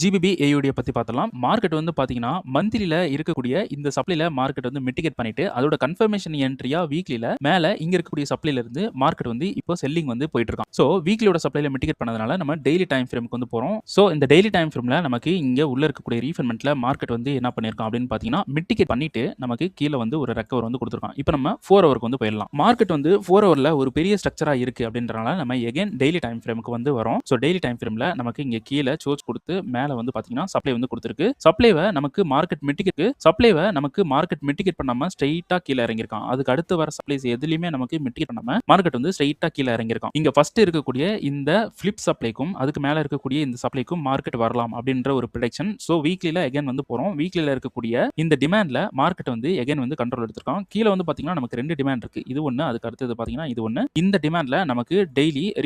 GBP, ஏயுடிய பத்தி பார்த்தரலாம். Market வந்து பார்த்தீங்கன்னா, மந்த்லில இருக்கக்கூடிய இந்த சப்ளைல மார்க்கெட் வந்து மிட்டிகேட் பண்ணிட்டு, அதோட கன்ஃபர்மேஷன் என்ட்ரியா வீக்லில மேல இங்க இருக்கக்கூடிய சப்ளைல இருந்து மார்க்கெட் வந்து இப்போ செல்லிங் வந்து போயிட்டு இருக்கான். சோ வீக்லியோட சப்ளைல மிட்டிகேட் பண்ணதுனால நம்ம டெய்லி டைம் ஃப்ரேம்க்கு வந்து போறோம். சோ இந்த டெய்லி டைம் ஃப்ரேம்ல நமக்கு இங்க உள்ள இருக்கக்கூடிய ரீஃபைன்மென்ட்ல மார்க்கெட் வந்து என்ன பண்ணியிருக்கான் அப்படின்னு பார்த்தீங்கன்னா, மிட்டிகேட் பண்ணிட்டு நமக்கு கீழ வந்து ஒரு ரெக்கவர் வந்து குடுத்திருக்கான். இப்போ நம்ம 4 ஹவருக்கு வந்து போயிரலாம். மார்க்கெட் வந்து 4 ஹவர்ல ஒரு பெரிய ஸ்ட்ரக்சரா இருக்கு அப்படின்றனால நம்ம எகைன் டெய்லி டைம் ஃப்ரேம்க்கு வந்து வரோம். சோ டெய்லி டைம் ஃப்ரேம்ல நமக்கு இங்க கீழ சோர்ஸ் குடுத்து மேல வந்து பார்த்தீங்கன்னா, சப்ளை வந்து குடுத்திருக்கு. சப்ளைவ நமக்கு மார்க்கெட் மிட்டிகேட் பண்ணாம ஸ்ட்ரெய்ட்டா கீழ இறங்கியிருக்கான். அதுக்கு அடுத்து வர சப்ளைஸ் எதுலயுமே நமக்கு மிட்டிகேட் பண்ணாம மார்க்கெட் வந்து ஸ்ட்ரெய்ட்டா கீழ இறங்கியிருக்கான். இங்க ஃபர்ஸ்ட் இருக்கக்கூடிய இந்த ஃபிளிப் சப்ளைக்கும் அதுக்கு மேல இருக்கக்கூடிய இந்த சப்ளைக்கும் மார்க்கெட் வரலாம் அப்படின்ற ஒரு பிரெடிக்ஷன். சோ வீக்லில அகைன் வந்து போறோம். வீக்லில இருக்கக்கூடிய இந்த டிமாண்ட்ல மார்க்கெட் வந்து அகைன் வந்து கண்ட்ரோல் எடுத்திருக்கான். கீழ வந்து பார்த்தீங்கன்னா நமக்கு 2 டிமாண்ட் இருக்கு. இது ஒண்ணு, அதுக்கு அடுத்தது பார்த்தீங்கன்னா இது ஒண்ணு. இந்த டிமாண்ட்ல நமக்கு டெய்லி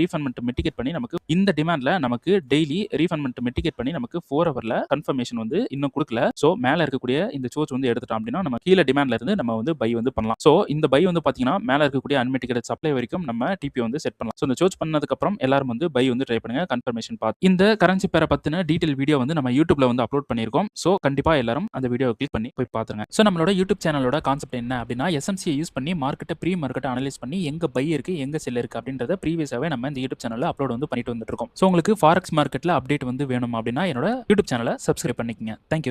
ரீஃபைன்மென்ட் மிட்டிகேட் பண்ணி நமக்கு 4 ஹவர்ல கன்ஃபர்மேஷன் வந்து இன்னும் குடுக்கல. சோ மேல இருக்கக்கூடிய இந்த சோர்ஸ் வந்து எடுத்துட்டோம் அப்படின்னா நம்ம கீழ டிமாண்ட்ல இருந்து நம்ம வந்து பை வந்து பண்ணலாம். சோ இந்த பை வந்து பார்த்தீங்கன்னா மேல இருக்கக்கூடிய அன்மிட்டிகேட்டட் சப்ளை வரைக்கும் நம்ம டிபி வந்து செட் பண்ணலாம். சோ இந்த சோர்ஸ் பண்ணதுக்கு அப்புறம் எல்லாரும் வந்து பை வந்து ட்ரை பண்ணுங்க. கன்ஃபர்மேஷன் பார்த்து இந்த கரன்சி பேர பத்தின டீடைல் வீடியோ வந்து நம்ம YouTubeல வந்து அப்லோட் பண்ணியிருக்கோம். சோ கண்டிப்பா எல்லாரும் அந்த வீடியோவை கிளிக் பண்ணி போய் பாத்துருங்க. சோ நம்மளோட YouTube சேனலோட கான்செப்ட் என்ன அப்படின்னா எஸ்எம்சியை யூஸ் பண்ணி மார்க்கெட்டை ப்ரீ மார்க்கெட்டை அனலைஸ் பண்ணி எங்க பை இருக்கு எங்க செல் இருக்கு அப்படின்றத ப்ரீவியஸாவே நம்ம இந்த YouTube சேனல்ல அப்லோட் வந்து பண்ணிட்டு வந்துட்டு இருக்கோம். சோ உங்களுக்கு ஃபாரெக்ஸ் மார்க்கெட்ல அப்டேட் வந்து வேணும் அப்படின்னா என்னோட YouTube சேனலை சப்ஸ்கிரைப் பண்ணிக்கங்க. Thank you.